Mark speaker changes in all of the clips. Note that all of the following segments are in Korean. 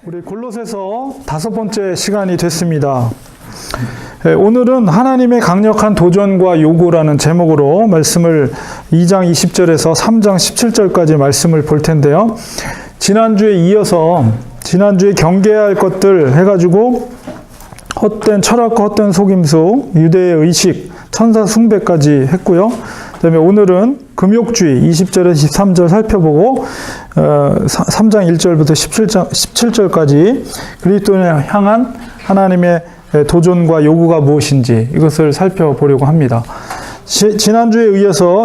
Speaker 1: 우리 골로새서 5번째 시간이 됐습니다. 오늘은 하나님의 강력한 도전과 요구라는 제목으로 말씀을 2장 20절에서 3장 17절까지 말씀을 볼 텐데요. 지난주에 이어서 지난주에 경계해야 할 것들 해가지고 헛된 철학과 헛된 속임수, 유대의 의식, 천사 숭배까지 했고요. 그다음에 오늘은 금욕주의 20절에서 23절 살펴보고 3장 1절부터 17절까지 그리스도인을 향한 하나님의 도전과 요구가 무엇인지 이것을 살펴보려고 합니다. 지난주에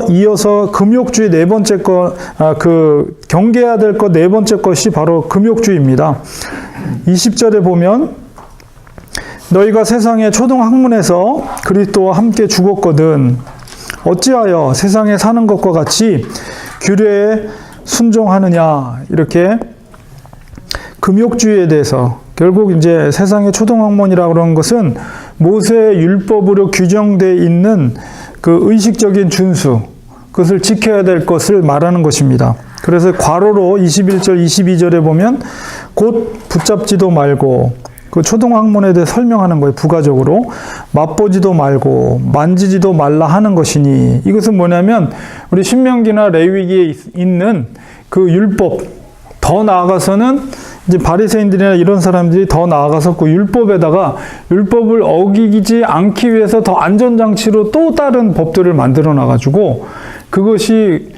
Speaker 1: 이어서 금욕주의 네 번째 경계해야 될 것 네 번째 것이 바로 금욕주의입니다. 20절에 보면 너희가 세상의 초등학문에서 그리스도와 함께 죽었거든 어찌하여 세상에 사는 것과 같이 규례에 순종하느냐. 이렇게 금욕주의에 대해서 결국 이제 세상의 초등학문이라고 그러는 것은 모세의 율법으로 규정되어 있는 그 의식적인 준수, 그것을 지켜야 될 것을 말하는 것입니다. 그래서 괄호로 21절, 22절에 보면 곧 붙잡지도 말고 그 초등학문에 대해 설명하는 거예요. 부가적으로 맛보지도 말고 만지지도 말라 하는 것이니, 이것은 뭐냐면 우리 신명기나 레위기에 있는 그 율법, 더 나아가서는 이제 바리새인들이나 이런 사람들이 더 나아가서 그 율법에다가 율법을 어기지 않기 위해서 더 안전장치로 또 다른 법들을 만들어 놔가지고 그것이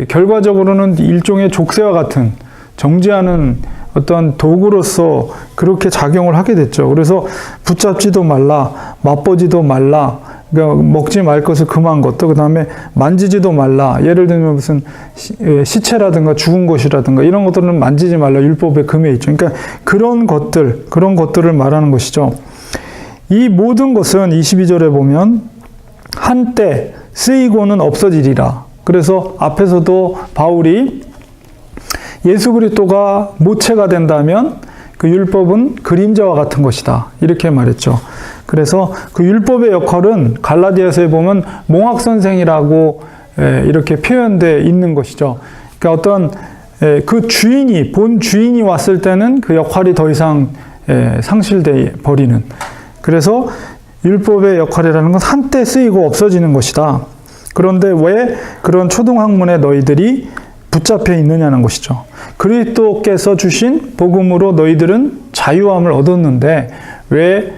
Speaker 1: 결과적으로는 일종의 족쇄와 같은 정죄하는 어떤 도구로서 그렇게 작용을 하게 됐죠. 그래서 붙잡지도 말라, 맛보지도 말라, 그러니까 먹지 말 것을 금한 것도, 그 다음에 만지지도 말라. 예를 들면 무슨 시체라든가 죽은 것이라든가 이런 것들은 만지지 말라. 율법에 금해 있죠. 그러니까 그런 것들을 말하는 것이죠. 이 모든 것은 22절에 보면 한때 쓰이고는 없어지리라. 그래서 앞에서도 바울이 예수 그리스도가 모체가 된다면 그 율법은 그림자와 같은 것이다. 이렇게 말했죠. 그래서 그 율법의 역할은 갈라디아서에 보면 몽학선생이라고 이렇게 표현되어 있는 것이죠. 그러니까 어떤 그 본 주인이 왔을 때는 그 역할이 더 이상 상실돼 버리는. 그래서 율법의 역할이라는 건 한때 쓰이고 없어지는 것이다. 그런데 왜 그런 초등학문에 너희들이 붙잡혀 있느냐는 것이죠. 그리스도께서 주신 복음으로 너희들은 자유함을 얻었는데 왜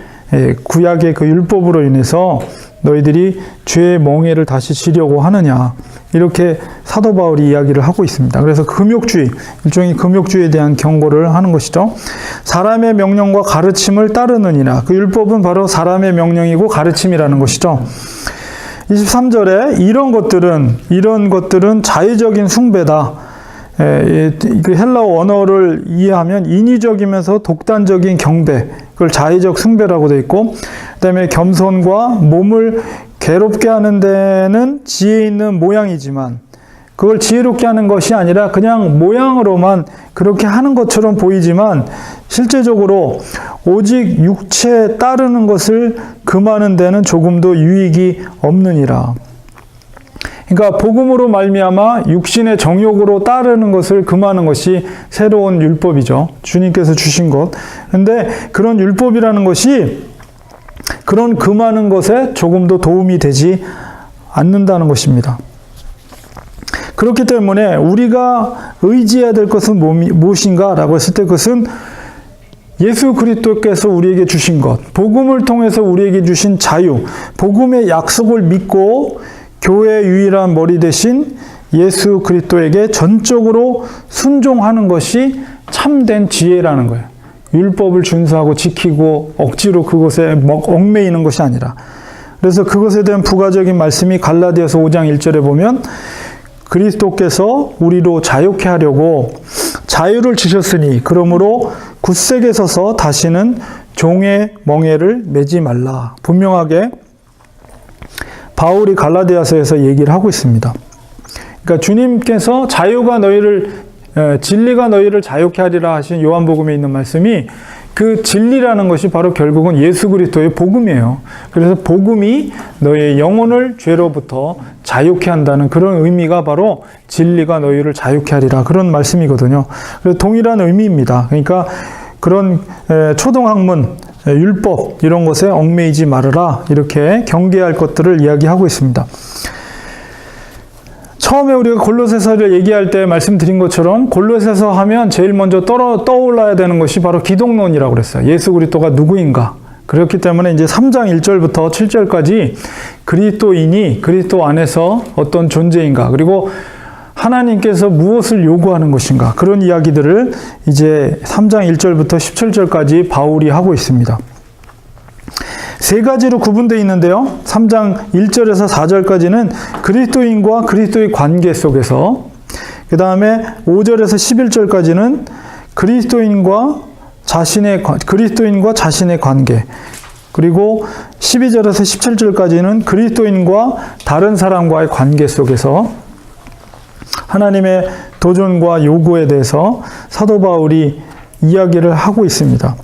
Speaker 1: 구약의 그 율법으로 인해서 너희들이 죄의 멍에를 다시 지려고 하느냐. 이렇게 사도 바울이 이야기를 하고 있습니다. 그래서 금욕주의, 일종의 금욕주의에 대한 경고를 하는 것이죠. 사람의 명령과 가르침을 따르느니라. 그 율법은 바로 사람의 명령이고 가르침이라는 것이죠. 23절에 이런 것들은 자의적인 숭배다. 그 헬라어 원어를 이해하면 인위적이면서 독단적인 경배, 그걸 자의적 숭배라고 되어 있고, 그다음에 겸손과 몸을 괴롭게 하는 데는 지혜 있는 모양이지만 그걸 지혜롭게 하는 것이 아니라 그냥 모양으로만 그렇게 하는 것처럼 보이지만 실제적으로 오직 육체에 따르는 것을 금하는 데는 조금도 유익이 없느니라. 그러니까 복음으로 말미암아 육신의 정욕으로 따르는 것을 금하는 것이 새로운 율법이죠. 주님께서 주신 것. 그런데 그런 율법이라는 것이 그런 금하는 것에 조금도 도움이 되지 않는다는 것입니다. 그렇기 때문에 우리가 의지해야 될 것은 무엇인가 라고 했을 때 그것은 예수 그리스도께서 우리에게 주신 것, 복음을 통해서 우리에게 주신 자유, 복음의 약속을 믿고 교회의 유일한 머리 대신 예수 그리스도에게 전적으로 순종하는 것이 참된 지혜라는 거예요. 율법을 준수하고 지키고 억지로 그것에 얽매이는 것이 아니라. 그래서 그것에 대한 부가적인 말씀이 갈라디아서 5장 1절에 보면 그리스도께서 우리로 자유케 하려고 자유를 주셨으니 그러므로 굳세게 서서 다시는 종의 멍에를 매지 말라. 분명하게 바울이 갈라디아서에서 얘기를 하고 있습니다. 그러니까 주님께서 진리가 너희를 자유케 하리라 하신 요한복음에 있는 말씀이 그 진리라는 것이 바로 결국은 예수 그리스도의 복음이에요. 그래서 복음이 너희의 영혼을 죄로부터 자유케 한다는 그런 의미가 바로 진리가 너희를 자유케 하리라 그런 말씀이거든요. 그래서 동일한 의미입니다. 그러니까 그런 초등학문, 율법 이런 것에 얽매이지 말으라 이렇게 경계할 것들을 이야기하고 있습니다. 처음에 우리가 골로새서를 얘기할 때 말씀드린 것처럼 골로새서 하면 제일 먼저 떠올라야 되는 것이 바로 기독론이라고 그랬어요. 예수 그리스도가 누구인가. 그렇기 때문에 이제 3장 1절부터 7절까지 그리스도인이 그리스도 안에서 어떤 존재인가, 그리고 하나님께서 무엇을 요구하는 것인가, 그런 이야기들을 이제 3장 1절부터 17절까지 바울이 하고 있습니다. 세 가지로 구분되어 있는데요. 3장 1절에서 4절까지는 그리스도인과 그리스도의 관계 속에서, 그 다음에 5절에서 11절까지는 그리스도인과 자신의 관계, 그리고 12절에서 17절까지는 그리스도인과 다른 사람과의 관계 속에서 하나님의 도전과 요구에 대해서 사도 바울이 이야기를 하고 있습니다.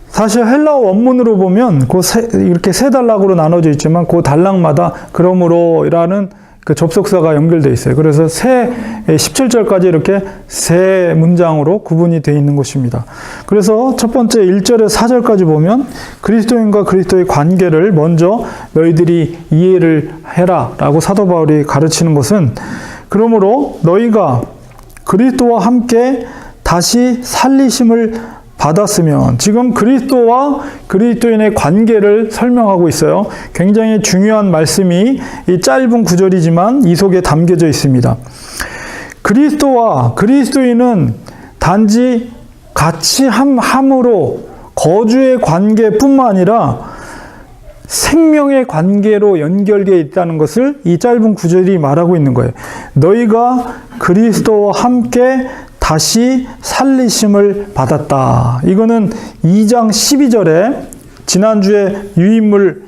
Speaker 1: 사실 헬라어 원문으로 보면 이렇게 세 단락으로 나눠져 있지만 그 단락마다 그러므로라는 그 접속사가 연결되어 있어요. 그래서 17절까지 이렇게 세 문장으로 구분이 되어 있는 것입니다. 그래서 첫 번째 1절에서 4절까지 보면 그리스도인과 그리스도의 관계를 먼저 너희들이 이해를 해라 라고 사도 바울이 가르치는 것은, 그러므로 너희가 그리스도와 함께 다시 살리심을 받았으면, 지금 그리스도와 그리스도인의 관계를 설명하고 있어요. 굉장히 중요한 말씀이 이 짧은 구절이지만 이 속에 담겨져 있습니다. 그리스도와 그리스도인은 단지 같이 함으로 거주의 관계뿐만 아니라 생명의 관계로 연결되어 있다는 것을 이 짧은 구절이 말하고 있는 거예요. 너희가 그리스도와 함께 다시 살리심을 받았다. 이거는 2장 12절에 지난주에 유인물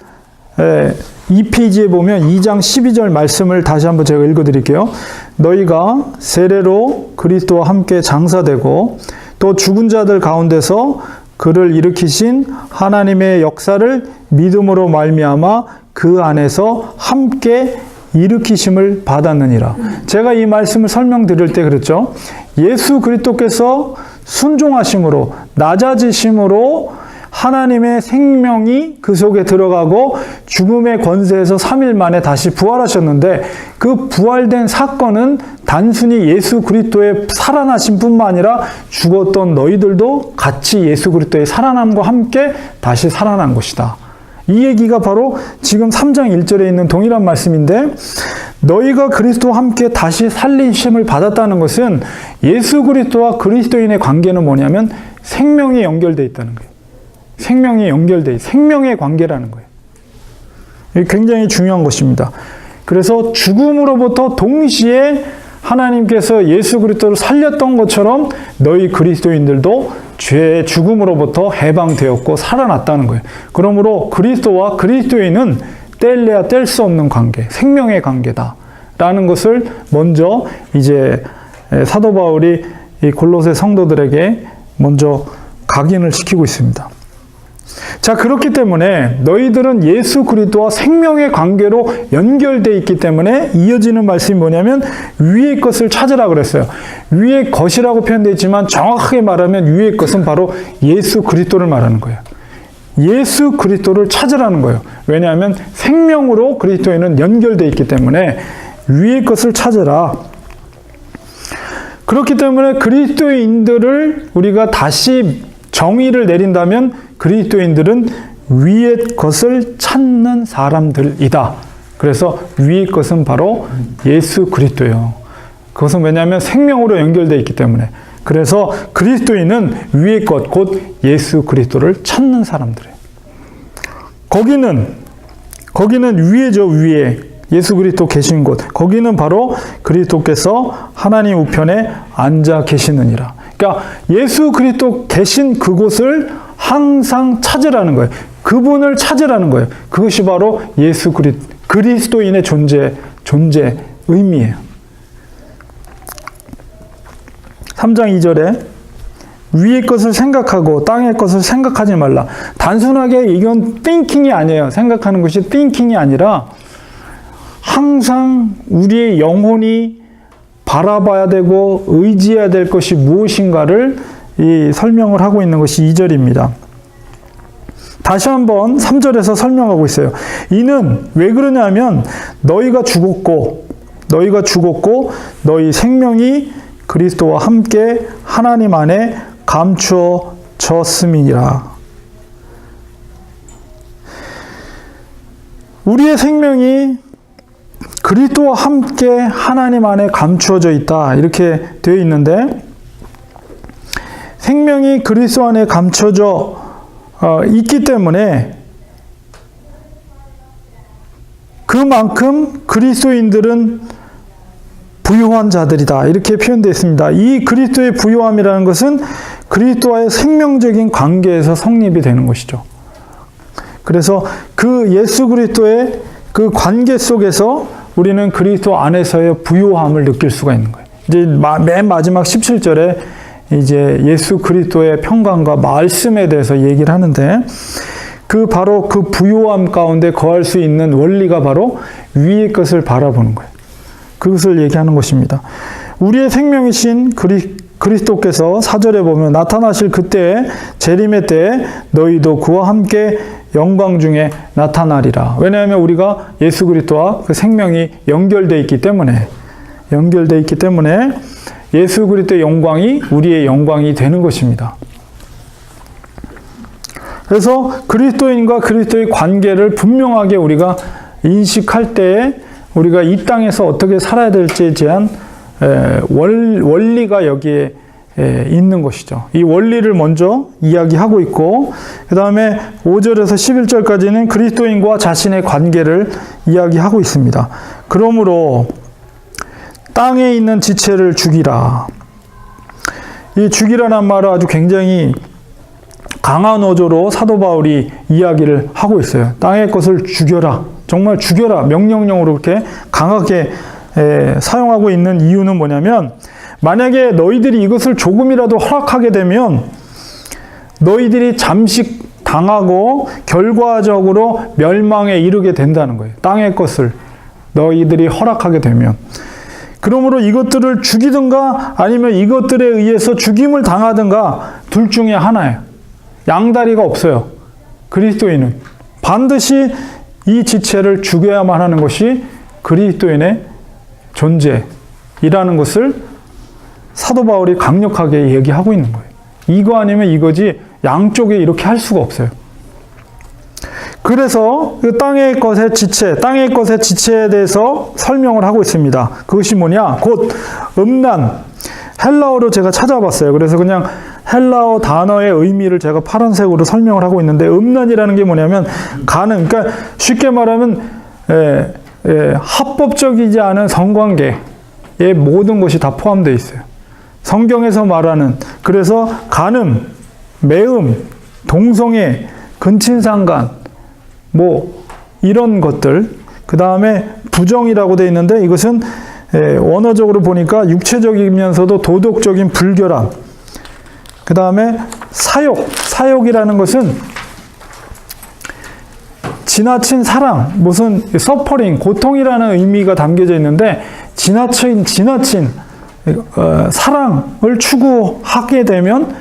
Speaker 1: 2페이지에 보면 2장 12절 말씀을 다시 한번 제가 읽어드릴게요. 너희가 세례로 그리스도와 함께 장사되고 또 죽은 자들 가운데서 그를 일으키신 하나님의 역사를 믿음으로 말미암아 그 안에서 함께 일으키심을 받았느니라. 제가 이 말씀을 설명드릴 때 그랬죠. 예수 그리스도께서 순종하심으로, 낮아지심으로 하나님의 생명이 그 속에 들어가고 죽음의 권세에서 3일 만에 다시 부활하셨는데, 그 부활된 사건은 단순히 예수 그리스도의 살아나심뿐만 아니라 죽었던 너희들도 같이 예수 그리스도의 살아남과 함께 다시 살아난 것이다. 이 얘기가 바로 지금 3장 1절에 있는 동일한 말씀인데, 너희가 그리스도와 함께 다시 살리심을 받았다는 것은 예수 그리스도와 그리스도인의 관계는 뭐냐면 생명이 연결되어 있다는 거예요. 생명이 연결되어 생명의 관계라는 거예요. 이게 굉장히 중요한 것입니다. 그래서 죽음으로부터 동시에 하나님께서 예수 그리스도를 살렸던 것처럼 너희 그리스도인들도 죄의 죽음으로부터 해방되었고 살아났다는 거예요. 그러므로 그리스도와 그리스도인은 뗄래야 뗄 수 없는 관계, 생명의 관계다라는 것을 먼저 이제 사도 바울이 이 골로새 성도들에게 먼저 각인을 시키고 있습니다. 자, 그렇기 때문에 너희들은 예수 그리스도와 생명의 관계로 연결되어 있기 때문에 이어지는 말씀이 뭐냐면 위의 것을 찾으라 그랬어요. 위의 것이라고 표현되어 있지만 정확하게 말하면 위의 것은 바로 예수 그리스도를 말하는 거예요. 예수 그리스도를 찾으라는 거예요. 왜냐하면 생명으로 그리스도에는 연결되어 있기 때문에 위의 것을 찾으라. 그렇기 때문에 그리스도인들을 우리가 다시 정의를 내린다면 그리스도인들은 위의 것을 찾는 사람들이다. 그래서 위의 것은 바로 예수 그리스도예요. 그것은 왜냐하면 생명으로 연결되어 있기 때문에. 그래서 그리스도인은 위의 것, 곧 예수 그리스도를 찾는 사람들이에요. 거기는 위에죠, 위에. 예수 그리스도 계신 곳. 거기는 바로 그리스도께서 하나님 우편에 앉아 계시느니라. 그러니까 예수 그리스도 계신 그곳을 항상 찾으라는 거예요. 그분을 찾으라는 거예요. 그것이 바로 예수 그리스도인의 존재 의미예요. 3장 2절에 위의 것을 생각하고 땅의 것을 생각하지 말라. 단순하게 이건 thinking이 아니에요. 생각하는 것이 thinking이 아니라 항상 우리의 영혼이 바라봐야 되고 의지해야 될 것이 무엇인가를 이 설명을 하고 있는 것이 2절입니다. 다시 한번 3절에서 설명하고 있어요. 이는 왜 그러냐면 너희가 죽었고 너희 생명이 그리스도와 함께 하나님 안에 감추어졌음이니라. 우리의 생명이 그리스도와 함께 하나님 안에 감추어져 있다. 이렇게 되어 있는데 생명이 그리스도 안에 감춰져 있기 때문에 그만큼 그리스도인들은 부요한 자들이다. 이렇게 표현되어 있습니다. 이 그리스도의 부요함이라는 것은 그리스도와의 생명적인 관계에서 성립이 되는 것이죠. 그래서 그 예수 그리스도의 그 관계 속에서 우리는 그리스도 안에서의 부요함을 느낄 수가 있는 거예요. 이제 맨 마지막 17절에 이제 예수 그리스도의 평강과 말씀에 대해서 얘기를 하는데 바로 그 부요함 가운데 거할 수 있는 원리가 바로 위의 것을 바라보는 거예요. 그것을 얘기하는 것입니다. 우리의 생명이신 그리스도께서 4절에 보면 나타나실 그때에 재림의 때에 너희도 그와 함께 영광 중에 나타나리라. 왜냐하면 우리가 예수 그리스도와 그 생명이 연결되어 있기 때문에 예수 그리스도의 영광이 우리의 영광이 되는 것입니다. 그래서 그리스도인과 그리스도의 관계를 분명하게 우리가 인식할 때에 우리가 이 땅에서 어떻게 살아야 될지에 대한 원리가 여기에 있는 것이죠. 이 원리를 먼저 이야기하고 있고 그 다음에 5절에서 11절까지는 그리스도인과 자신의 관계를 이야기하고 있습니다. 그러므로 땅에 있는 지체를 죽이라. 이 죽이라는 말은 아주 굉장히 강한 어조로 사도 바울이 이야기를 하고 있어요. 땅의 것을 죽여라. 정말 죽여라. 명령형으로 그렇게 강하게 사용하고 있는 이유는 뭐냐면 만약에 너희들이 이것을 조금이라도 허락하게 되면 너희들이 잠식당하고 결과적으로 멸망에 이르게 된다는 거예요. 땅의 것을 너희들이 허락하게 되면. 그러므로 이것들을 죽이든가 아니면 이것들에 의해서 죽임을 당하든가 둘 중에 하나예요. 양다리가 없어요. 그리스도인은 반드시 이 지체를 죽여야만 하는 것이 그리스도인의 존재이라는 것을 사도 바울이 강력하게 얘기하고 있는 거예요. 이거 아니면 이거지 양쪽에 이렇게 할 수가 없어요. 그래서 그 땅의 것의 지체에 대해서 설명을 하고 있습니다. 그것이 뭐냐? 곧 음란. 헬라어로 제가 찾아봤어요. 그래서 그냥 헬라어 단어의 의미를 제가 파란색으로 설명을 하고 있는데 음란이라는 게 뭐냐면 그러니까 쉽게 말하면 합법적이지 않은 성관계의 모든 것이 다 포함되어 있어요. 성경에서 말하는 그래서 간음, 매음, 동성애, 근친상간 이런 것들 그 다음에 부정이라고 되어 있는데 이것은 원어적으로 보니까 육체적이면서도 도덕적인 불결함 그 다음에 사욕이라는 것은 지나친 사랑, 무슨 서퍼링, 고통이라는 의미가 담겨져 있는데 지나친 사랑을 추구하게 되면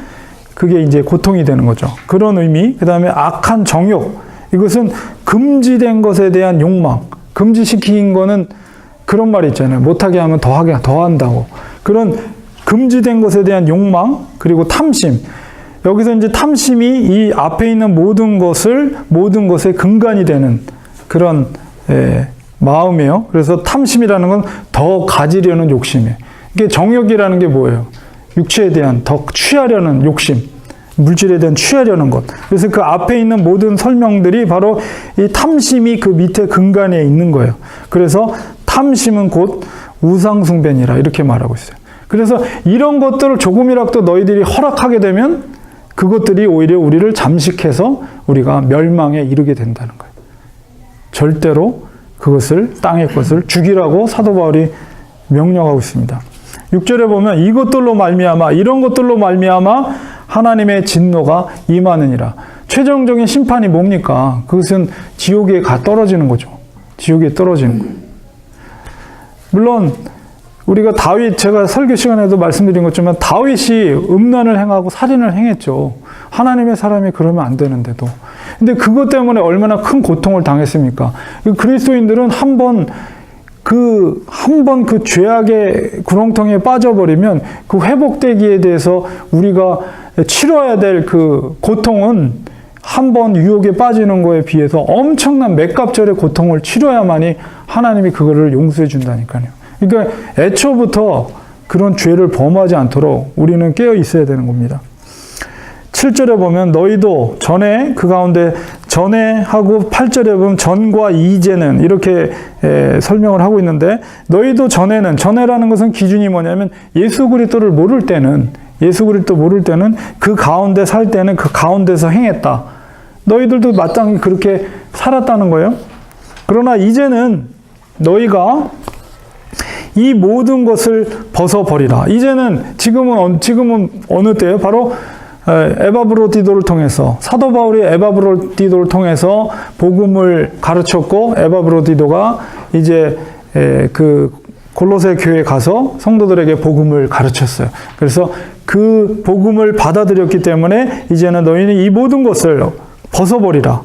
Speaker 1: 그게 이제 고통이 되는 거죠. 그런 의미. 그 다음에 악한 정욕. 이것은 금지된 것에 대한 욕망. 금지시킨 거는 그런 말이 있잖아요. 못하게 하면 더 한다고. 그런 금지된 것에 대한 욕망, 그리고 탐심. 여기서 이제 탐심이 이 앞에 있는 모든 것의 근간이 되는 그런 마음이에요. 그래서 탐심이라는 건 더 가지려는 욕심이에요. 이게 정욕이라는 게 뭐예요? 육체에 대한 더 취하려는 욕심, 물질에 대한 취하려는 것. 그래서 그 앞에 있는 모든 설명들이 바로 이 탐심이 그 밑에 근간에 있는 거예요. 그래서 탐심은 곧 우상숭배니라 이렇게 말하고 있어요. 그래서 이런 것들을 조금이라도 너희들이 허락하게 되면 그것들이 오히려 우리를 잠식해서 우리가 멸망에 이르게 된다는 거예요. 절대로 그것을 땅의 것을 죽이라고 사도 바울이 명령하고 있습니다. 6절에 보면 이런 것들로 말미암아 하나님의 진노가 임하느니라. 최종적인 심판이 뭡니까? 그것은 지옥에 떨어지는 거죠. 지옥에 떨어지는 거예요. 물론 우리가 다윗, 제가 설교 시간에도 말씀드린 것처럼 다윗이 음란을 행하고 살인을 행했죠. 하나님의 사람이 그러면 안 되는데도. 근데 그것 때문에 얼마나 큰 고통을 당했습니까? 그리스도인들은 한 번 그 죄악의 구렁텅이에 빠져버리면 그 회복되기에 대해서 우리가 치러야 될 그 고통은 한 번 유혹에 빠지는 거에 비해서 엄청난 몇 값절의 고통을 치러야만이 하나님이 그거를 용서해 준다니까요. 그러니까 애초부터 그런 죄를 범하지 않도록 우리는 깨어 있어야 되는 겁니다. 7절에 보면 너희도 전에 그 가운데 전에 하고 8절에 보면 전과 이제는 이렇게 설명을 하고 있는데 너희도 전에라는 것은 기준이 뭐냐면 예수 그리스도를 모를 때는 그 가운데 살 때는 그 가운데서 행했다. 너희들도 마땅히 그렇게 살았다는 거예요. 그러나 이제는 너희가 이 모든 것을 벗어버리라. 지금은 어느 때예요? 바로 에바브로디도를 통해서, 사도 바울이 에바브로디도를 통해서 복음을 가르쳤고, 에바브로디도가 이제 그 골로새 교회에 가서 성도들에게 복음을 가르쳤어요. 그래서 그 복음을 받아들였기 때문에 이제는 너희는 이 모든 것을 벗어버리라.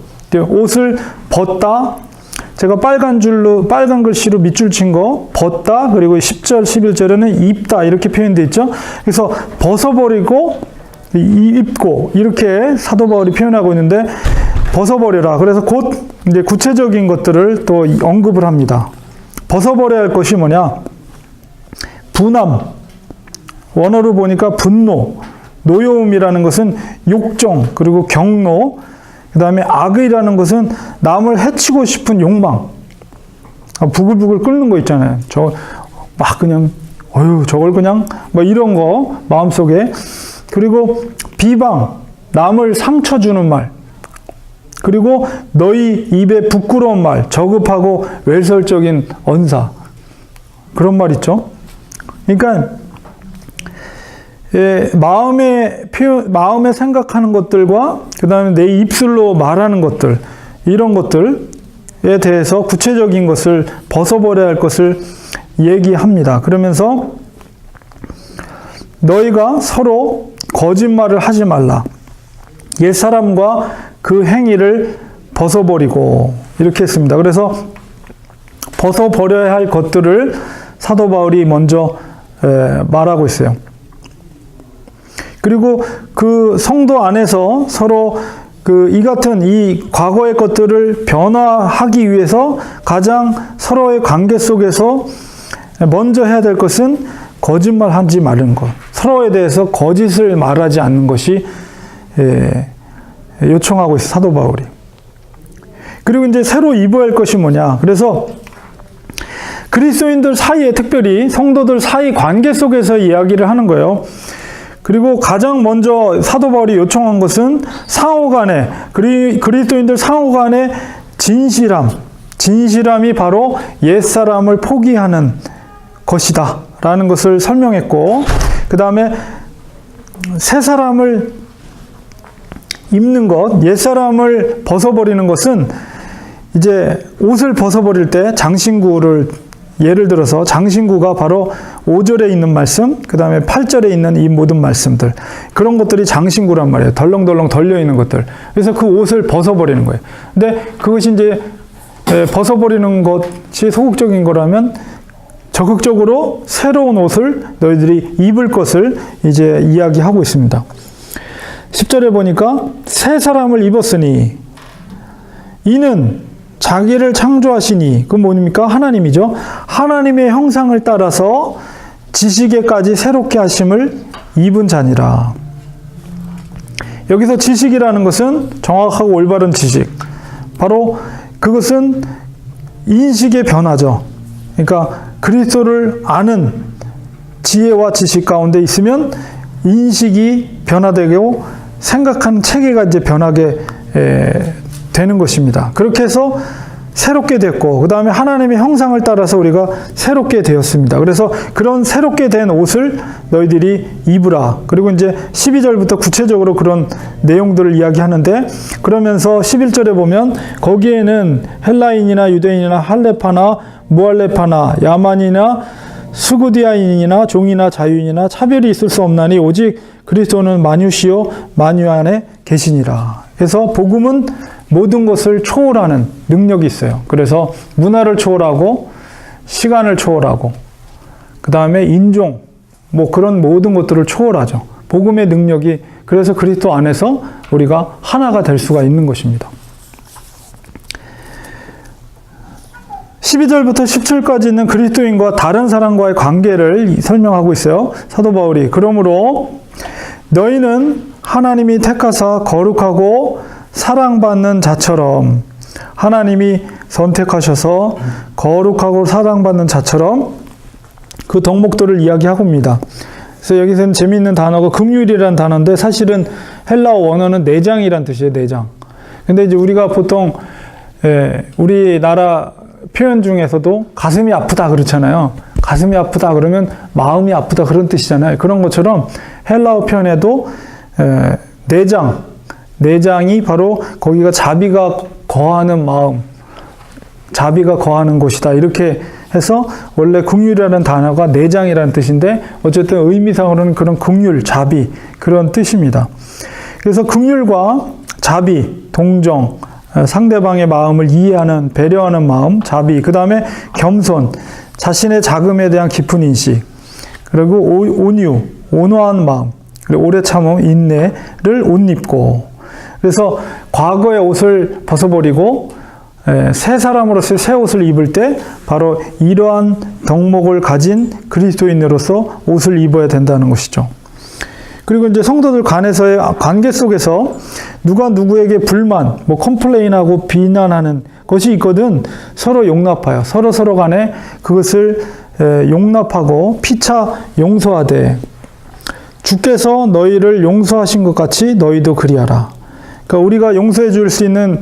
Speaker 1: 옷을 벗다. 제가 빨간 글씨로 밑줄 친 거 벗다. 그리고 10절, 11절에는 입다. 이렇게 표현되어 있죠. 그래서 벗어버리고 입고 이렇게 사도 바울이 표현하고 있는데 벗어버려라. 그래서 곧 이제 구체적인 것들을 또 언급을 합니다. 벗어버려야 할 것이 뭐냐? 분함. 원어로 보니까 분노. 노여움이라는 것은 욕정, 그리고 경노. 그 다음에 악의라는 것은 남을 해치고 싶은 욕망. 부글부글 끓는 거 있잖아요. 저걸 그냥, 이런 거, 마음속에. 그리고 비방, 남을 상처 주는 말. 그리고 너희 입에 부끄러운 말, 저급하고 외설적인 언사. 그런 말 있죠. 그러니까, 마음에 생각하는 것들과 그 다음에 내 입술로 말하는 것들, 이런 것들에 대해서 구체적인 것을 벗어버려야 할 것을 얘기합니다. 그러면서 너희가 서로 거짓말을 하지 말라. 옛사람과 그 행위를 벗어버리고 이렇게 했습니다. 그래서 벗어버려야 할 것들을 사도 바울이 먼저 말하고 있어요. 그리고 그 성도 안에서 서로 이 같은 이 과거의 것들을 변화하기 위해서 가장 서로의 관계 속에서 먼저 해야 될 것은 거짓말하지 말는 것. 서로에 대해서 거짓을 말하지 않는 것이 요청하고 있어요, 사도 바울이. 그리고 이제 새로 입어야 할 것이 뭐냐. 그래서 그리스도인들 사이에, 특별히 성도들 사이 관계 속에서 이야기를 하는 거예요. 그리고 가장 먼저 사도 바울이 요청한 것은 상호간에, 그리스도인들 상호간의 진실함이 바로 옛사람을 포기하는 것이다 라는 것을 설명했고, 그 다음에 새 사람을 입는 것, 옛사람을 벗어버리는 것은 이제 옷을 벗어버릴 때 장신구를, 예를 들어서 장신구가 바로 5절에 있는 말씀, 그 다음에 8절에 있는 이 모든 말씀들, 그런 것들이 장신구란 말이에요. 덜렁덜렁 덜려있는 것들. 그래서 그 옷을 벗어버리는 거예요. 근데 그것이 이제 벗어버리는 것이 소극적인 거라면 적극적으로 새로운 옷을 너희들이 입을 것을 이제 이야기하고 있습니다. 10절에 보니까 새 사람을 입었으니 이는 자기를 창조하시니, 그건 뭡니까? 하나님이죠. 하나님의 형상을 따라서 지식에까지 새롭게 하심을 입은 자니라. 여기서 지식이라는 것은 정확하고 올바른 지식. 바로 그것은 인식의 변화죠. 그러니까 그리스도를 아는 지혜와 지식 가운데 있으면 인식이 변화되고 생각하는 체계가 이제 변하게 되는 것입니다. 그렇게 해서 새롭게 됐고, 그 다음에 하나님의 형상을 따라서 우리가 새롭게 되었습니다. 그래서 그런 새롭게 된 옷을 너희들이 입으라. 그리고 이제 12절부터 구체적으로 그런 내용들을 이야기하는데, 그러면서 11절에 보면 거기에는 헬라인이나 유대인이나 할레파나 무할레파나 야만이나 수구디아인이나 종이나 자유인이나 차별이 있을 수 없나니 오직 그리스도는 만유시요 만유 안에 계시니라. 그래서 복음은 모든 것을 초월하는 능력이 있어요. 그래서 문화를 초월하고 시간을 초월하고 그 다음에 인종 뭐 그런 모든 것들을 초월하죠. 복음의 능력이 그래서 그리스도 안에서 우리가 하나가 될 수가 있는 것입니다. 12절부터 17절까지 있는 그리스도인과 다른 사람과의 관계를 설명하고 있어요. 사도 바울이 그러므로 너희는 하나님이 택하사 거룩하고 사랑받는 자처럼 하나님이 선택하셔서 거룩하고 사랑받는 자처럼 그 덕목들을 이야기하고 있습니다. 그래서 여기서는 재미있는 단어가 긍휼이라는 단어인데 사실은 헬라어 원어는 내장이란 뜻이에요. 내장. 근데 이제 우리가 보통 우리나라 표현 중에서도 가슴이 아프다 그렇잖아요. 가슴이 아프다 그러면 마음이 아프다 그런 뜻이잖아요. 그런 것처럼 헬라어 표현에도 내장이 바로 거기가 자비가 거하는 마음, 자비가 거하는 곳이다. 이렇게 해서 원래 긍휼이라는 단어가 내장이라는 뜻인데 어쨌든 의미상으로는 그런 긍휼, 자비 그런 뜻입니다. 그래서 긍휼과 자비, 동정, 상대방의 마음을 이해하는, 배려하는 마음, 자비, 그 다음에 겸손, 자신의 자금에 대한 깊은 인식, 그리고 온유, 온화한 마음, 그리고 오래 참음, 인내를 옷 입고, 그래서 과거의 옷을 벗어버리고 새 사람으로서 새 옷을 입을 때 바로 이러한 덕목을 가진 그리스도인으로서 옷을 입어야 된다는 것이죠. 그리고 이제 성도들 간에서의 관계 속에서 누가 누구에게 불만, 뭐 컴플레인하고 비난하는 것이 있거든 서로 용납하여 서로 간에 그것을 용납하고 피차 용서하되 주께서 너희를 용서하신 것 같이 너희도 그리하라. 그러니까 우리가 용서해 줄 수 있는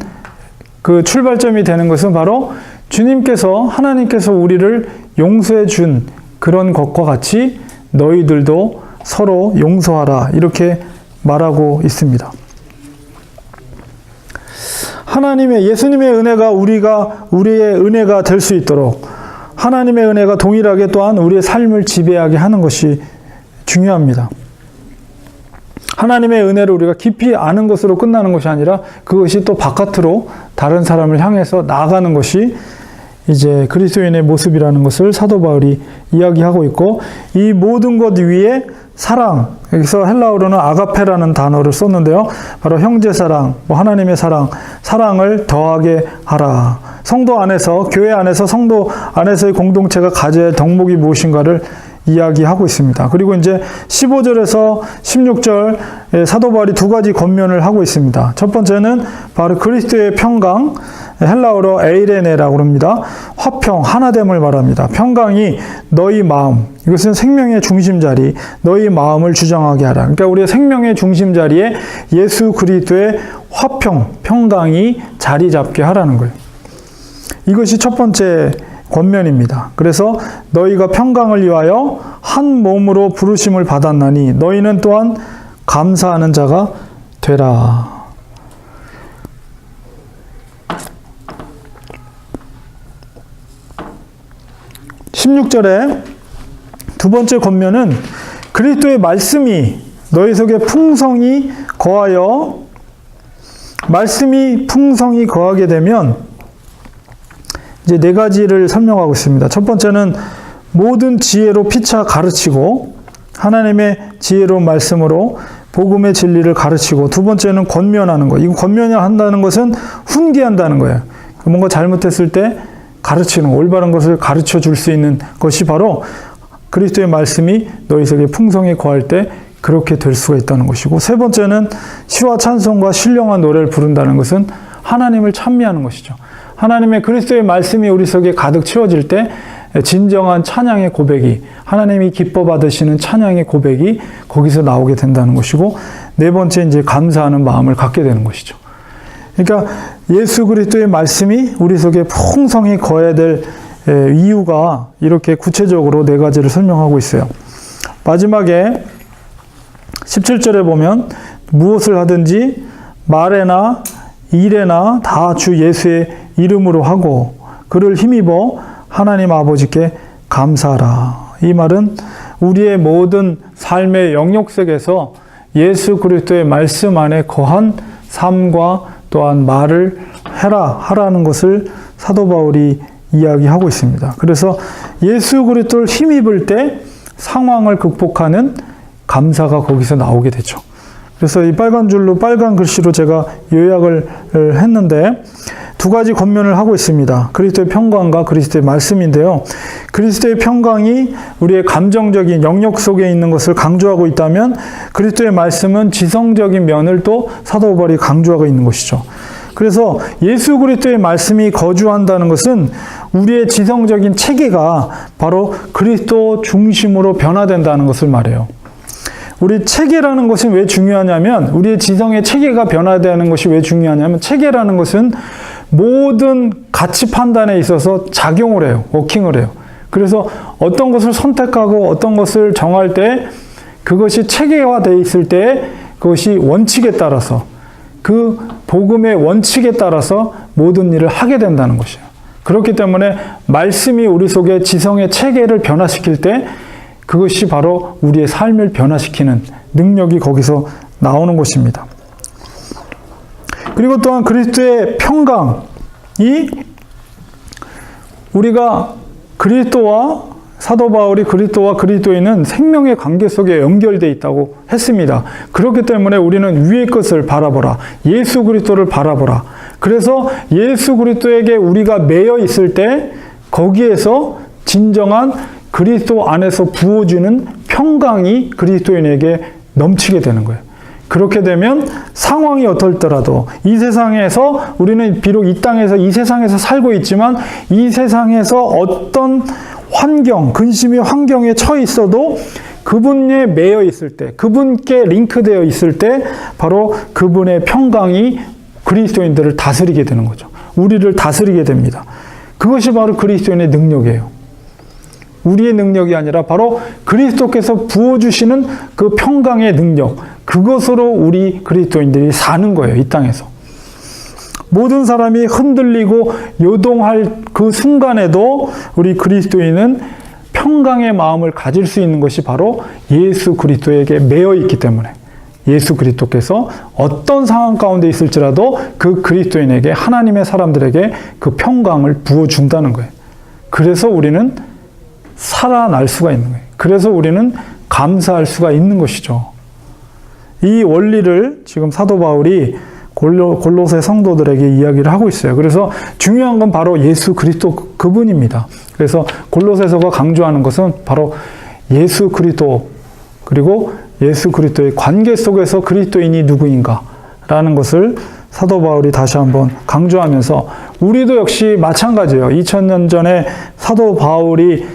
Speaker 1: 그 출발점이 되는 것은 바로 주님께서 하나님께서 우리를 용서해 준 그런 것과 같이 너희들도 서로 용서하라 이렇게 말하고 있습니다. 하나님의 예수님의 은혜가 우리의 은혜가 될 수 있도록 하나님의 은혜가 동일하게 또한 우리의 삶을 지배하게 하는 것이 중요합니다. 하나님의 은혜를 우리가 깊이 아는 것으로 끝나는 것이 아니라 그것이 또 바깥으로 다른 사람을 향해서 나아가는 것이 이제 그리스도인의 모습이라는 것을 사도 바울이 이야기하고 있고 이 모든 것 위에 사랑, 여기서 헬라어로는 아가페라는 단어를 썼는데요. 바로 형제사랑, 하나님의 사랑을 더하게 하라. 성도 안에서, 교회 안에서, 성도 안에서의 공동체가 가져야 할 덕목이 무엇인가를 이야기하고 있습니다. 그리고 이제 15절에서 16절 사도 바울이 두 가지 권면을 하고 있습니다. 첫 번째는 바로 그리스도의 평강, 헬라어로 에이레네라고 합니다. 화평, 하나됨을 말합니다. 평강이 너희 마음, 이것은 생명의 중심자리, 너희 마음을 주장하게 하라. 그러니까 우리의 생명의 중심자리에 예수 그리스도의 화평, 평강이 자리 잡게 하라는 거예요. 이것이 첫 번째 권면입니다. 그래서 너희가 평강을 위하여 한 몸으로 부르심을 받았나니 너희는 또한 감사하는 자가 되라. 16절에 두 번째 권면은 그리스도의 말씀이 너희 속에 풍성히 거하여 말씀이 풍성히 거하게 되면 이제 네 가지를 설명하고 있습니다. 첫 번째는 모든 지혜로 피차 가르치고 하나님의 지혜로운 말씀으로 복음의 진리를 가르치고 두 번째는 권면하는 거. 이거 권면한다는 것은 훈계한다는 거예요. 뭔가 잘못했을 때 가르치는 올바른 것을 가르쳐 줄 수 있는 것이 바로 그리스도의 말씀이 너희 속에 풍성히 거할 때 그렇게 될 수가 있다는 것이고 세 번째는 시와 찬송과 신령한 노래를 부른다는 것은 하나님을 찬미하는 것이죠. 하나님의 그리스도의 말씀이 우리 속에 가득 채워질 때 진정한 찬양의 고백이 하나님이 기뻐 받으시는 찬양의 고백이 거기서 나오게 된다는 것이고 네 번째 이제 감사하는 마음을 갖게 되는 것이죠. 그러니까 예수 그리스도의 말씀이 우리 속에 풍성히 거해야 될 이유가 이렇게 구체적으로 네 가지를 설명하고 있어요. 마지막에 17절에 보면 무엇을 하든지 말에나 일에나 다 주 예수의 이름으로 하고 그를 힘입어 하나님 아버지께 감사하라. 이 말은 우리의 모든 삶의 영역 속에서 예수 그리스도의 말씀 안에 거한 삶과 또한 말을 하라는 것을 사도 바울이 이야기하고 있습니다. 그래서 예수 그리스도를 힘입을 때 상황을 극복하는 감사가 거기서 나오게 되죠. 그래서 이 빨간 줄로 빨간 글씨로 제가 요약을 했는데 두 가지 권면을 하고 있습니다. 그리스도의 평강과 그리스도의 말씀인데요. 그리스도의 평강이 우리의 감정적인 영역 속에 있는 것을 강조하고 있다면 그리스도의 말씀은 지성적인 면을 또 사도 바울이 강조하고 있는 것이죠. 그래서 예수 그리스도의 말씀이 거주한다는 것은 우리의 지성적인 체계가 바로 그리스도 중심으로 변화된다는 것을 말해요. 우리 체계라는 것은 왜 중요하냐면, 우리의 지성의 체계가 변화되는 것이 왜 중요하냐면, 체계라는 것은 모든 가치 판단에 있어서 작용을 해요. 워킹을 해요. 그래서 어떤 것을 선택하고 어떤 것을 정할 때 그것이 체계화되어 있을 때 그것이 원칙에 따라서, 그 복음의 원칙에 따라서 모든 일을 하게 된다는 것이에요. 그렇기 때문에 말씀이 우리 속에 지성의 체계를 변화시킬 때 그것이 바로 우리의 삶을 변화시키는 능력이 거기서 나오는 것입니다. 그리고 또한 그리스도의 평강이 우리가 사도 바울이 그리스도와 그리스도인은 생명의 관계 속에 연결되어 있다고 했습니다. 그렇기 때문에 우리는 위의 것을 바라보라. 예수 그리스도를 바라보라. 그래서 예수 그리스도에게 우리가 매여 있을 때 거기에서 진정한 그리스도 안에서 부어주는 평강이 그리스도인에게 넘치게 되는 거예요. 그렇게 되면 상황이 어떨더라도 이 세상에서 우리는 비록 이 땅에서 이 세상에서 살고 있지만 이 세상에서 어떤 환경, 근심의 환경에 처해 있어도 그분에 매여 있을 때, 그분께 링크되어 있을 때 바로 그분의 평강이 그리스도인들을 다스리게 되는 거죠. 우리를 다스리게 됩니다. 그것이 바로 그리스도인의 능력이에요. 우리의 능력이 아니라 바로 그리스도께서 부어주시는 그 평강의 능력, 그것으로 우리 그리스도인들이 사는 거예요. 이 땅에서. 모든 사람이 흔들리고 요동할 그 순간에도 우리 그리스도인은 평강의 마음을 가질 수 있는 것이 바로 예수 그리스도에게 매여 있기 때문에, 예수 그리스도께서 어떤 상황 가운데 있을지라도 그 그리스도인에게, 하나님의 사람들에게 그 평강을 부어준다는 거예요. 그래서 우리는 살아날 수가 있는 거예요. 그래서 우리는 감사할 수가 있는 것이죠. 이 원리를 지금 사도 바울이 골로새 성도들에게 이야기를 하고 있어요. 그래서 중요한 건 바로 예수 그리스도 그분입니다. 그래서 골로새서가 강조하는 것은 바로 예수 그리스도, 그리고 예수 그리스도의 관계 속에서 그리스도인이 누구인가 라는 것을 사도 바울이 다시 한번 강조하면서, 우리도 역시 마찬가지예요. 2000년 전에 사도 바울이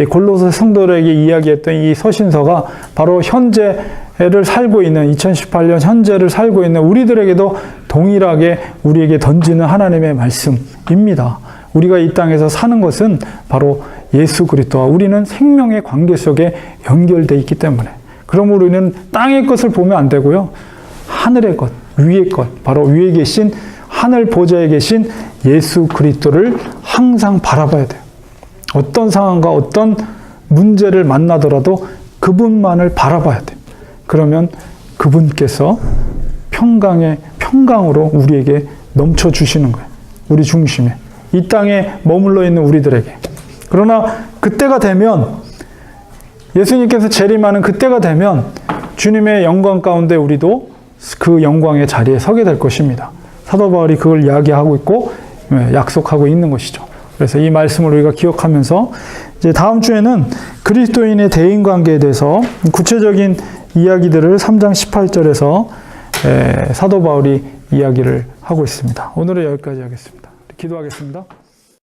Speaker 1: 골로새 성도들에게 이야기했던 이 서신서가 바로 현재를 살고 있는, 2018년 현재를 살고 있는 우리들에게도 동일하게 우리에게 던지는 하나님의 말씀입니다. 우리가 이 땅에서 사는 것은 바로 예수 그리스도와 우리는 생명의 관계 속에 연결되어 있기 때문에, 그러므로 우리는 땅의 것을 보면 안 되고요, 하늘의 것, 위의 것, 바로 위에 계신 하늘 보좌에 계신 예수 그리스도를 항상 바라봐야 돼요. 어떤 상황과 어떤 문제를 만나더라도 그분만을 바라봐야 돼요. 그러면 그분께서 평강으로 우리에게 넘쳐주시는 거예요. 우리 중심에. 이 땅에 머물러 있는 우리들에게. 그러나 그때가 되면, 예수님께서 재림하는 그때가 되면 주님의 영광 가운데 우리도 그 영광의 자리에 서게 될 것입니다. 사도 바울이 그걸 이야기하고 있고 약속하고 있는 것이죠. 그래서 이 말씀을 우리가 기억하면서 이제 다음 주에는 그리스도인의 대인관계에 대해서 구체적인 이야기들을 3장 18절에서 사도 바울이 이야기를 하고 있습니다. 오늘은 여기까지 하겠습니다. 기도하겠습니다.